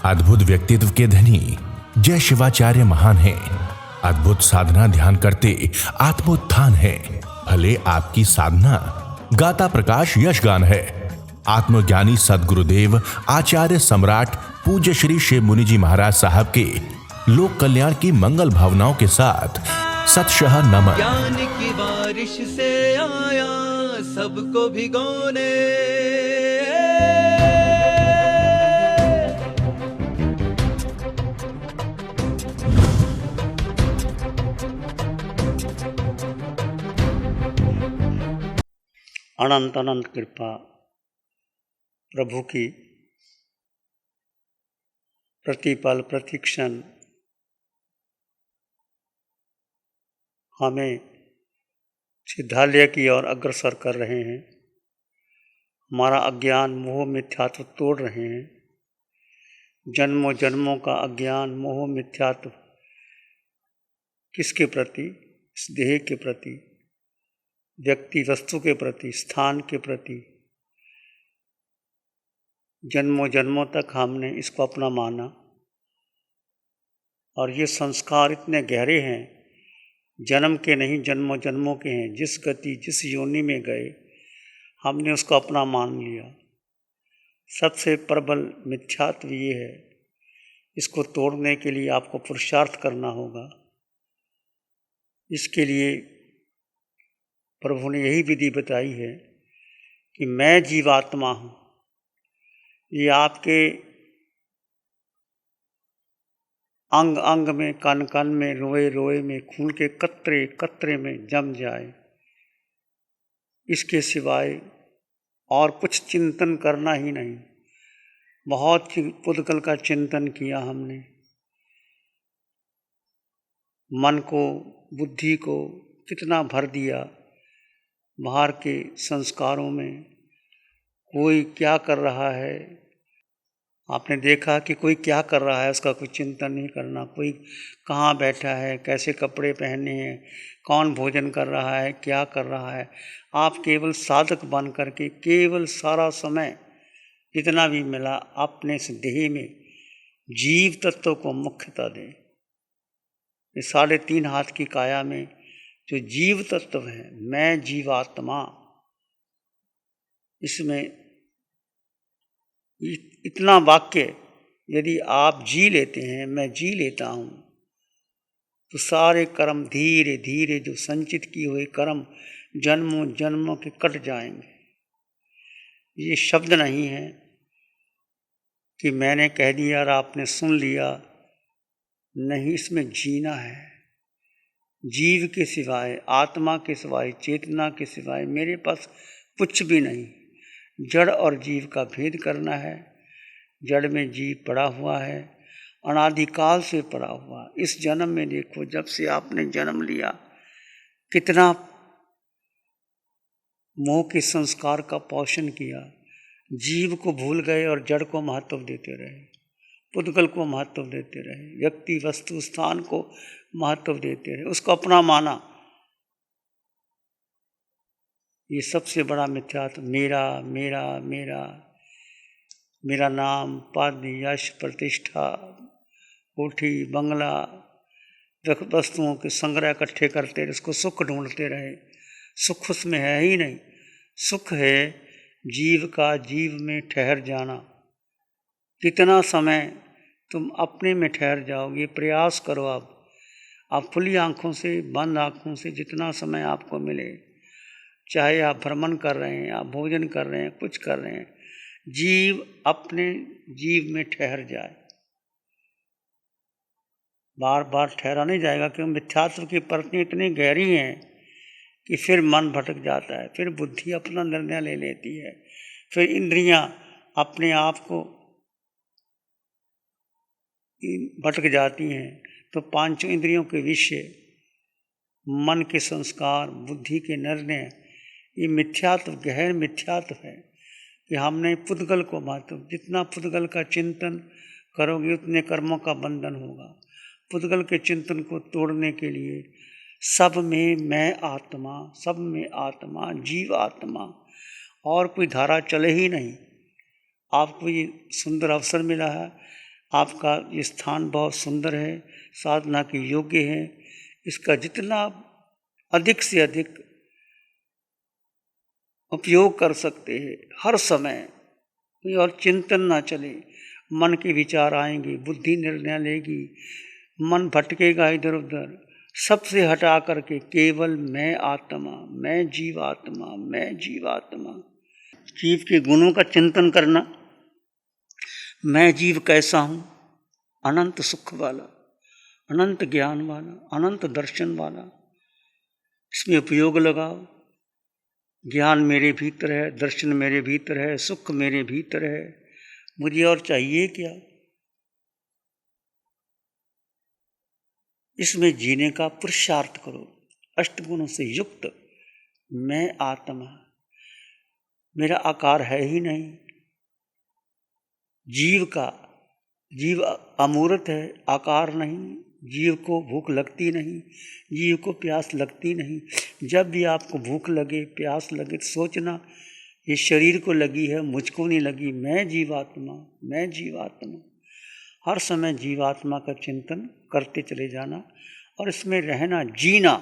अद्भुत व्यक्तित्व के धनी जय शिवाचार्य महान हैं। अद्भुत साधना ध्यान करते आत्मोत्थान है। भले आपकी साधना गाता प्रकाश यशगान है। आत्मज्ञानी सद्गुरुदेव आचार्य सम्राट पूज्य श्री शिव मुनि जी महाराज साहब के लोक कल्याण की मंगल भावनाओं के साथ सतशः नमन। ज्ञान की बारिश से आया सबको भिगोने, अनंत अनंत कृपा प्रभु की प्रतिपल प्रतिक्षण हमें सिद्धालय की ओर अग्रसर कर रहे हैं। हमारा अज्ञान मोह मिथ्यात्व तोड़ रहे हैं। जन्मों जन्मों का अज्ञान मोह मिथ्यात्व किसके प्रति? इस देह के प्रति, व्यक्ति वस्तु के प्रति, स्थान के प्रति। जन्मों जन्मों तक हमने इसको अपना माना और ये संस्कार इतने गहरे हैं, जन्म के नहीं जन्मों जन्मों के हैं। जिस गति जिस योनि में गए हमने उसको अपना मान लिया। सबसे प्रबल मिथ्यात्व ये है। इसको तोड़ने के लिए आपको पुरुषार्थ करना होगा। इसके लिए प्रभु ने यही विधि बताई है कि मैं जीवात्मा हूँ। ये आपके अंग अंग में, कण कण में, रोए रोए में, खून के कतरे कतरे में जम जाए। इसके सिवाय और कुछ चिंतन करना ही नहीं। बहुत पुद्गल का चिंतन किया हमने। मन को, बुद्धि को कितना भर दिया बाहर के संस्कारों में। कोई क्या कर रहा है, आपने देखा कि कोई क्या कर रहा है उसका कोई चिंतन नहीं करना। कोई कहाँ बैठा है, कैसे कपड़े पहने हैं, कौन भोजन कर रहा है, क्या कर रहा है। आप केवल साधक बन करके केवल सारा समय जितना भी मिला अपने इस देह में जीव तत्व को मुख्यता दें। ये 3.5 हाथ की काया में जो जीव तत्व है, मैं जीवात्मा, इसमें इतना वाक्य यदि आप जी लेते हैं, मैं जी लेता हूँ, तो सारे कर्म धीरे धीरे जो संचित किए हुए कर्म जन्मों जन्मों के कट जाएंगे। ये शब्द नहीं है कि मैंने कह दिया और आपने सुन लिया। नहीं, इसमें जीना है। जीव के सिवाय, आत्मा के सिवाय, चेतना के सिवाय मेरे पास कुछ भी नहीं। जड़ और जीव का भेद करना है। जड़ में जीव पड़ा हुआ है, अनादिकाल से पड़ा हुआ। इस जन्म में देखो, जब से आपने जन्म लिया कितना मोह के संस्कार का पोषण किया। जीव को भूल गए और जड़ को महत्व देते रहे, पुद्गल को महत्व देते रहे, व्यक्ति वस्तु स्थान को महत्व देते रहे, उसको अपना माना। ये सबसे बड़ा मिथ्यात्व। मेरा मेरा मेरा, मेरा नाम, पद, यश, प्रतिष्ठा, कोठी, बंगला, वस्तुओं के संग्रह इकट्ठे करते रहे, उसको सुख ढूंढते रहे। सुख उसमें है ही नहीं। सुख है जीव का जीव में ठहर जाना। कितना समय तुम अपने में ठहर जाओगे, प्रयास करो। आप खुली आंखों से, बंद आंखों से जितना समय आपको मिले, चाहे आप भ्रमण कर रहे हैं, आप भोजन कर रहे हैं, कुछ कर रहे हैं, जीव अपने जीव में ठहर जाए। बार बार ठहरा नहीं जाएगा, क्योंकि मिथ्यात्व की परतें इतनी गहरी हैं कि फिर मन भटक जाता है, फिर बुद्धि अपना निर्णय ले लेती है, फिर इंद्रियां अपने आप को भटक जाती हैं। तो 5 इंद्रियों के विषय, मन के संस्कार, बुद्धि के निर्णय, ये मिथ्यात्व, गहन मिथ्यात्व है कि हमने पुद्गल को महत्व। जितना पुद्गल का चिंतन करोगे उतने कर्मों का बंधन होगा। पुद्गल के चिंतन को तोड़ने के लिए सब में मैं आत्मा, सब में आत्मा, जीव आत्मा, और कोई धारा चले ही नहीं। आपको ये सुंदर अवसर मिला है, आपका ये स्थान बहुत सुंदर है, साधना के योग्य है। इसका जितना अधिक से अधिक उपयोग कर सकते हैं, हर समय कोई और चिंतन ना चले। मन के विचार आएंगे, बुद्धि निर्णय लेगी, मन भटकेगा इधर उधर, सबसे हटा करके केवल मैं आत्मा, मैं जीवात्मा, मैं जीवात्मा। जीव के गुणों का चिंतन करना, मैं जीव कैसा हूँ, अनंत सुख वाला, अनंत ज्ञान वाला, अनंत दर्शन वाला। इसमें उपयोग लगाओ। ज्ञान मेरे भीतर है, दर्शन मेरे भीतर है, सुख मेरे भीतर है, मुझे और चाहिए क्या। इसमें जीने का पुरुषार्थ करो, अष्टगुणों से युक्त। मैं आत्मा, मेरा आकार है ही नहीं। जीव अमूर्त है, आकार नहीं। जीव को भूख लगती नहीं, जीव को प्यास लगती नहीं। जब भी आपको भूख लगे, प्यास लगे, तो सोचना ये शरीर को लगी है, मुझको नहीं लगी। मैं जीवात्मा, मैं जीवात्मा। हर समय जीवात्मा का चिंतन करते चले जाना और इसमें रहना, जीना।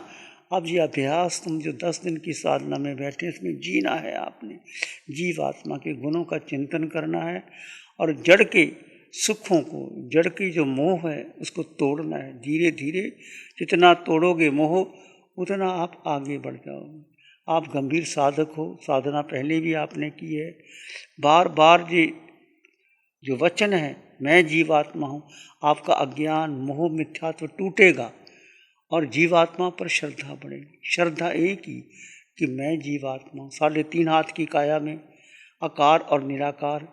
अब ये अभ्यास तुम जो 10 दिन की साधना में बैठे, इसमें जीना है आपने। जीवात्मा के गुणों का चिंतन करना है और जड़ के सुखों को, जड़ की जो मोह है उसको तोड़ना है। धीरे धीरे जितना तोड़ोगे मोह, उतना आप आगे बढ़ जाओगे। आप गंभीर साधक हो, साधना पहले भी आपने की है। बार बार जो वचन है मैं जीवात्मा हूँ, आपका अज्ञान मोह मिथ्यात्व टूटेगा और जीवात्मा पर श्रद्धा बढ़ेगी। श्रद्धा एक ही कि मैं जीवात्मा हूँ। 3.5 हाथ की काया में आकार और निराकार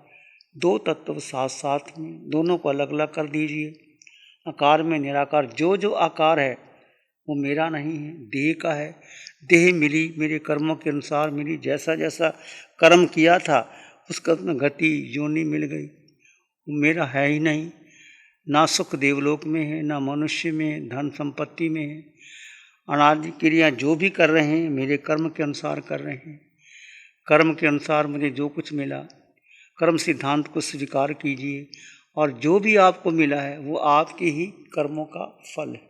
2 तत्व साथ साथ में, दोनों को अलग अलग कर दीजिए। आकार में निराकार, जो आकार है वो मेरा नहीं है, देह का है। देह मिली मेरे कर्मों के अनुसार मिली, जैसा जैसा कर्म किया था उसका गति योनि मिल गई। वो मेरा है ही नहीं। ना सुख देवलोक में है, ना मनुष्य में, धन संपत्ति में है। अनादि क्रिया जो भी कर रहे हैं मेरे कर्म के अनुसार कर रहे हैं। कर्म के अनुसार मुझे जो कुछ मिला, कर्म सिद्धांत को स्वीकार कीजिए और जो भी आपको मिला है वो आपके ही कर्मों का फल है।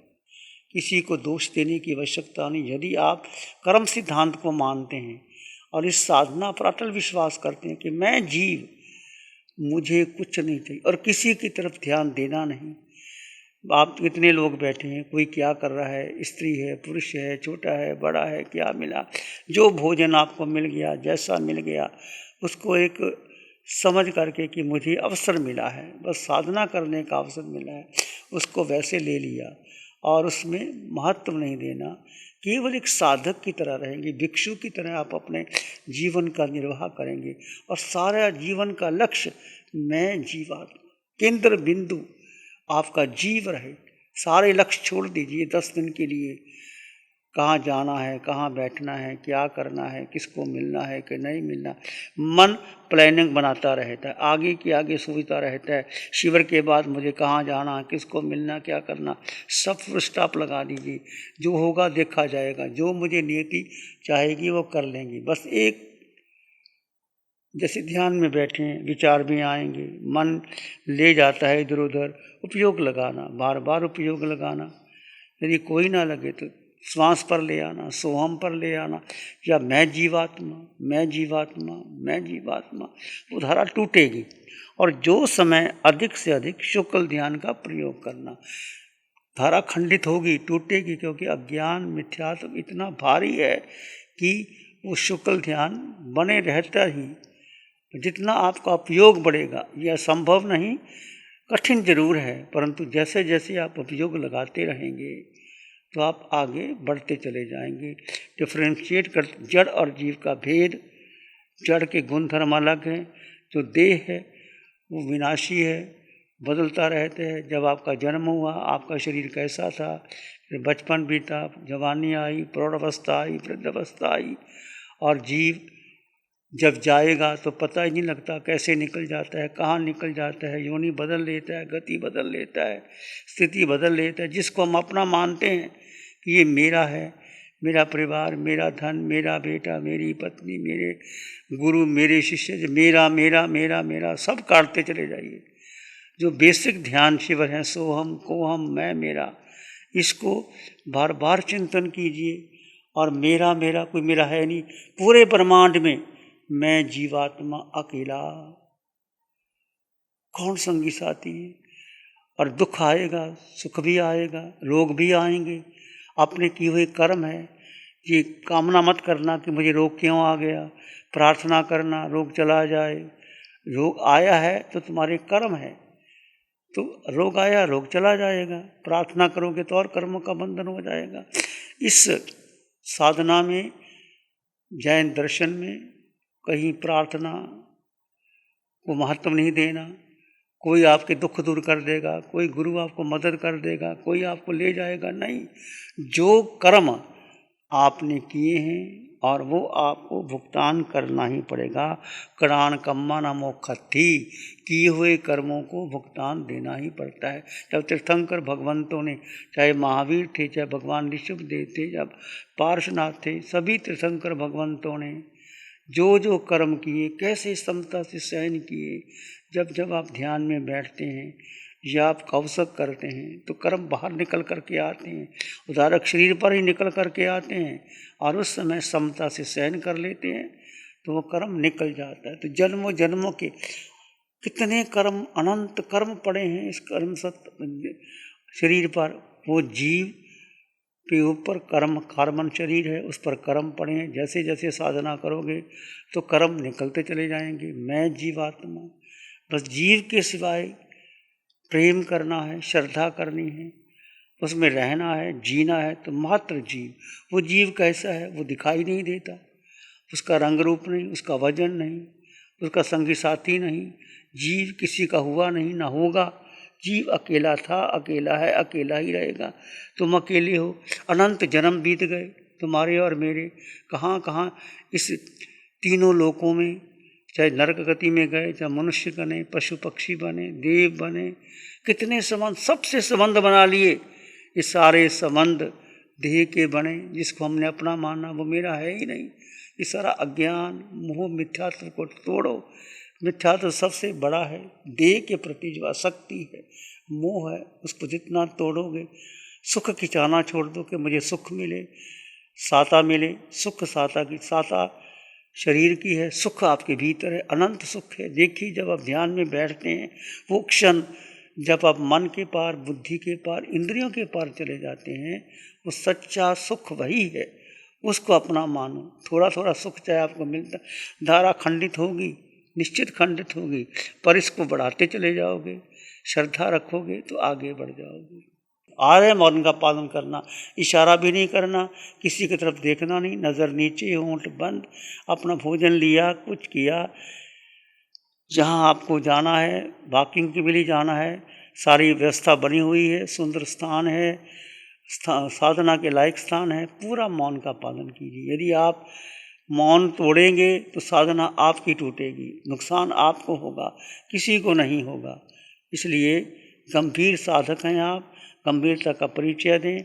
किसी को दोष देने की आवश्यकता नहीं। यदि आप कर्म सिद्धांत को मानते हैं और इस साधना पर अटल विश्वास करते हैं कि मैं जीव, मुझे कुछ नहीं चाहिए और किसी की तरफ ध्यान देना नहीं। आप कितने लोग बैठे हैं, कोई क्या कर रहा है, स्त्री है, पुरुष है, छोटा है, बड़ा है, क्या मिला, जो भोजन आपको मिल गया, जैसा मिल गया, उसको एक समझ करके कि मुझे अवसर मिला है, बस साधना करने का अवसर मिला है, उसको वैसे ले लिया और उसमें महत्व नहीं देना। केवल एक साधक की तरह रहेंगे, भिक्षु की तरह आप अपने जीवन का निर्वाह करेंगे और सारा जीवन का लक्ष्य मैं जीवात्मा, केंद्र बिंदु आपका जीव रहे। सारे लक्ष्य छोड़ दीजिए 10 दिन के लिए। कहाँ जाना है, कहाँ बैठना है, क्या करना है, किसको मिलना है कि नहीं मिलना, मन प्लानिंग बनाता रहता है, आगे की आगे सोचता रहता है। शिविर के बाद मुझे कहाँ जाना है, किसको मिलना, क्या करना, सब फुल स्टॉप लगा दीजिए। जो होगा देखा जाएगा, जो मुझे नियति चाहेगी वो कर लेंगे। बस एक जैसे ध्यान में बैठे हैं, विचार भी आएंगे, मन ले जाता है इधर उधर, उपयोग लगाना, बार बार उपयोग लगाना। यदि कोई ना लगे तो श्वास पर ले आना, सोहम पर ले आना, या मैं जीवात्मा, मैं जीवात्मा, मैं जीवात्मा, वो धारा टूटेगी। और जो समय अधिक से अधिक शुक्ल ध्यान का प्रयोग करना, धारा खंडित होगी, टूटेगी, क्योंकि अज्ञान मिथ्यात्व इतना भारी है कि वो शुक्ल ध्यान बने रहता ही। जितना आपका उपयोग बढ़ेगा, यह संभव नहीं, कठिन जरूर है, परंतु जैसे जैसे आप उपयोग लगाते रहेंगे तो आप आगे बढ़ते चले जाएंगे। डिफ्रेंशिएट कर, जड़ और जीव का भेद, जड़ के गुणधर्म अलग हैं। जो देह है वो विनाशी है, बदलता रहता है। जब आपका जन्म हुआ आपका शरीर कैसा था, फिर बचपन बीता, जवानी आई, प्रौढ़ावस्था आई, वृद्धावस्था आई, और जीव जब जाएगा तो पता ही नहीं लगता कैसे निकल जाता है, कहाँ निकल जाता है। योनि बदल लेता है, गति बदल लेता है, स्थिति बदल लेता है। जिसको हम अपना मानते हैं कि ये मेरा है, मेरा परिवार, मेरा धन, मेरा बेटा, मेरी पत्नी, मेरे गुरु, मेरे शिष्य, मेरा मेरा मेरा मेरा सब काटते चले जाइए। जो बेसिक ध्यान शिविर है, सोहम कोहम मैं मेरा, इसको बार बार चिंतन कीजिए। और मेरा मेरा कोई मेरा है नहीं, पूरे ब्रह्मांड में मैं जीवात्मा अकेला, कौन संगी साथी है। और दुख आएगा, सुख भी आएगा, रोग भी आएंगे, अपने किए हुए कर्म है। ये कामना मत करना कि मुझे रोग क्यों आ गया, प्रार्थना करना रोग चला जाए। रोग आया है तो तुम्हारे कर्म है, तो रोग आया रोग चला जाएगा। प्रार्थना करोगे तो और कर्मों का बंधन हो जाएगा। इस साधना में, जैन दर्शन में कहीं प्रार्थना को महत्व नहीं देना। कोई आपके दुख दूर कर देगा, कोई गुरु आपको मदद कर देगा, कोई आपको ले जाएगा, नहीं। जो कर्म आपने किए हैं और वो आपको भुगतान करना ही पड़ेगा। कराण कम्मा न मोक्षति, किए हुए कर्मों को भुगतान देना ही पड़ता है। जब तीर्थंकर भगवंतों ने, चाहे महावीर थे, चाहे भगवान ऋषभदेव थे, जब पार्श्वनाथ थे, सभी तीर्थंकर भगवंतों ने जो जो कर्म किए, कैसे समता से सहन किए। जब जब आप ध्यान में बैठते हैं या आप कौशक करते हैं तो कर्म बाहर निकल करके आते हैं, उदारक शरीर पर ही निकल करके आते हैं, और उस समय समता से सहन कर लेते हैं तो वो कर्म निकल जाता है। तो जन्मों जन्मों के कितने कर्म, अनंत कर्म पड़े हैं इस कर्म शरीर पर। वो जीव के ऊपर कर्म, कार्बन शरीर है, उस पर कर्म पड़े हैं। जैसे जैसे साधना करोगे तो कर्म निकलते चले जाएंगे। मैं जीवात्मा, बस जीव के सिवाय प्रेम करना है, श्रद्धा करनी है, उसमें रहना है, जीना है। तो मात्र जीव, वो जीव कैसा है वो दिखाई नहीं देता, उसका रंग रूप नहीं, उसका वजन नहीं, उसका संगी साथी नहीं। जीव किसी का हुआ नहीं, ना होगा। जीव अकेला था, अकेला है, अकेला ही रहेगा। तुम अकेले हो, अनंत जन्म बीत गए तुम्हारे और मेरे, कहाँ कहाँ इस तीनों लोकों में, चाहे नरक गति में गए, चाहे मनुष्य बने, पशु पक्षी बने, देव बने, कितने संबंध, सबसे संबंध बना लिए। ये सारे संबंध देह के बने, जिसको हमने अपना माना वो मेरा है ही नहीं। ये सारा अज्ञान, मोह, मिथ्यात्व को तोड़ो। मिथ्यात्व सबसे बड़ा है, देह के प्रति जो आसक्ति है, मोह है, उसको जितना तोड़ोगे। सुख की चाहना छोड़ दो कि मुझे सुख मिले, साता मिले। सुख साता की, साता शरीर की है, सुख आपके भीतर है, अनंत सुख है। देखिए जब आप ध्यान में बैठते हैं, वो क्षण जब आप मन के पार, बुद्धि के पार, इंद्रियों के पार चले जाते हैं, वो सच्चा सुख वही है। उसको अपना मानो। थोड़ा थोड़ा सुख चाहे आपको मिलता, धारा खंडित होगी, निश्चित खंडित होगी, पर इसको बढ़ाते चले जाओगे, श्रद्धा रखोगे तो आगे बढ़ जाओगे। आर्य मौन का पालन करना, इशारा भी नहीं करना, किसी की तरफ देखना नहीं, नज़र नीचे, होंठ बंद, अपना भोजन लिया, कुछ किया। जहाँ आपको जाना है, वॉकिंग के लिए जाना है, सारी व्यवस्था बनी हुई है, सुंदर स्थान है, साधना के लायक स्थान है, पूरा मौन का पालन कीजिए। यदि आप मौन तोड़ेंगे तो साधना आपकी टूटेगी, नुकसान आपको होगा, किसी को नहीं होगा। इसलिए गंभीर साधक हैं आप, गंभीरता का परिचय दें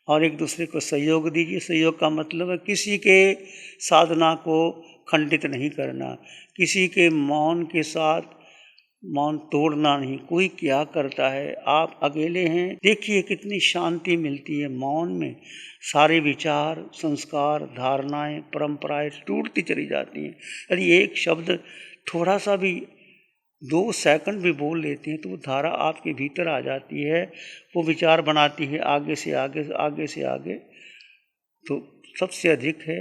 और एक दूसरे को सहयोग दीजिए। सहयोग का मतलब है किसी के साधना को खंडित नहीं करना, किसी के मौन के साथ मौन तोड़ना नहीं। कोई क्या करता है, आप अकेले हैं, देखिए कितनी शांति मिलती है मौन में। सारे विचार, संस्कार, धारणाएं, परंपराएं टूटती चली जाती हैं। यदि एक शब्द थोड़ा सा भी 2 सेकंड भी बोल लेते हैं तो वो धारा आपके भीतर आ जाती है, वो विचार बनाती है आगे से आगे, आगे से आगे। तो सबसे अधिक है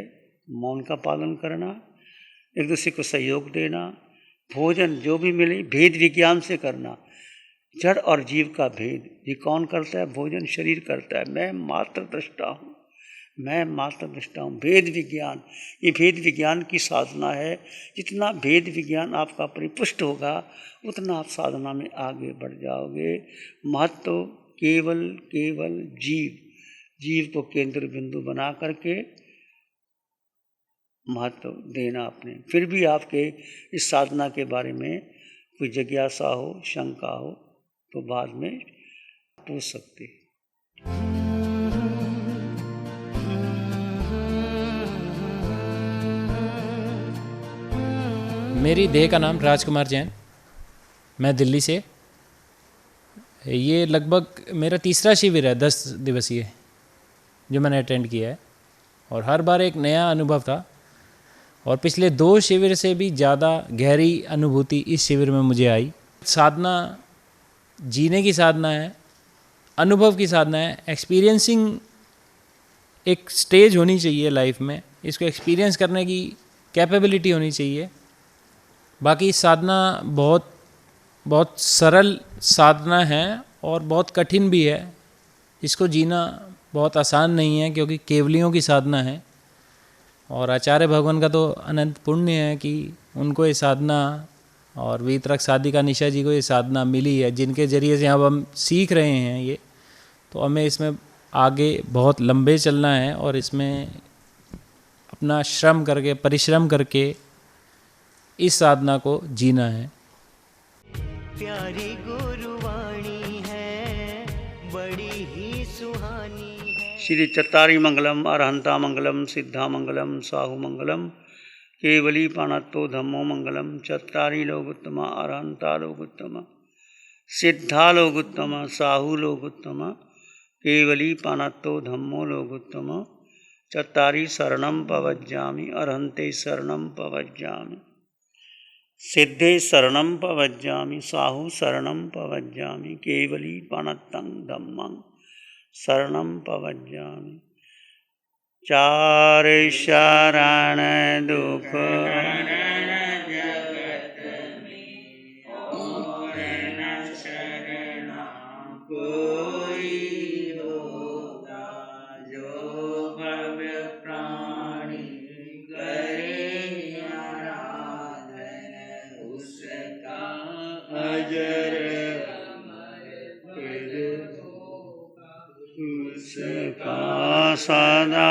मौन का पालन करना, एक दूसरे को सहयोग देना। भोजन जो भी मिले भेद विज्ञान से करना, जड़ और जीव का भेद। ये कौन करता है? भोजन शरीर करता है। मैं मात्र दृष्टा हूँ, मैं मात्र दृष्टा हूँ। भेद विज्ञान, ये भेद विज्ञान की साधना है। जितना भेद विज्ञान आपका परिपुष्ट होगा उतना आप साधना में आगे बढ़ जाओगे। महत्व केवल केवल जीव को केंद्र बिंदु बना करके महत्व देना अपने। फिर भी आपके इस साधना के बारे में कोई जिज्ञासा हो, शंका हो तो बाद में पूछ सकते हैं। मेरी देह का नाम राजकुमार जैन, मैं दिल्ली से ये लगभग मेरा तीसरा शिविर है 10 दिवसीय जो मैंने अटेंड किया है, और हर बार एक नया अनुभव था। और पिछले 2 शिविर से भी ज़्यादा गहरी अनुभूति इस शिविर में मुझे आई। साधना जीने की साधना है, अनुभव की साधना है। एक्सपीरियंसिंग एक स्टेज होनी चाहिए लाइफ में, इसको एक्सपीरियंस करने की कैपेबिलिटी होनी चाहिए। बाकी साधना बहुत बहुत सरल साधना है और बहुत कठिन भी है। इसको जीना बहुत आसान नहीं है क्योंकि केवलियों की साधना है। और आचार्य भगवान का तो अनंत पुण्य है कि उनको ये साधना, और वीतरक साधिका निशा जी को ये साधना मिली है, जिनके ज़रिए से अब हम सीख रहे हैं ये। तो हमें इसमें आगे बहुत लंबे चलना है और इसमें अपना श्रम करके, परिश्रम करके इस साधना को जीना है। प्यारी गुरुवाणी है, बड़ी ही सुहानी है। श्री चत्तारी मंगलम, अरहंता मंगलम, सिद्धा मंगलम, साहु मंगलम, केवली पाणत्तो धम्मो मंगलम। चत्तारी लोगोत्तमा, अरहंता लोगोत्तमा, सिद्धा लोगोत्तमा, साहु लोगोत्तमा, केवली पाणत्तो धम्मो लोगोत्तमा। चत्तारी शरणं पवज्जामि, अरहंते शरणं पवज्जामि, सिद्धे शरणं पवज्जामि, साहु शरणं पवज्जामि, केवली पाणत्तं धम्मं शरणं पवज्जामि। चार शरण दुख और न शरण कोई होगा, जो भव्य प्राणी करे आराधन, उसका अजर अमर पद, उसका सदा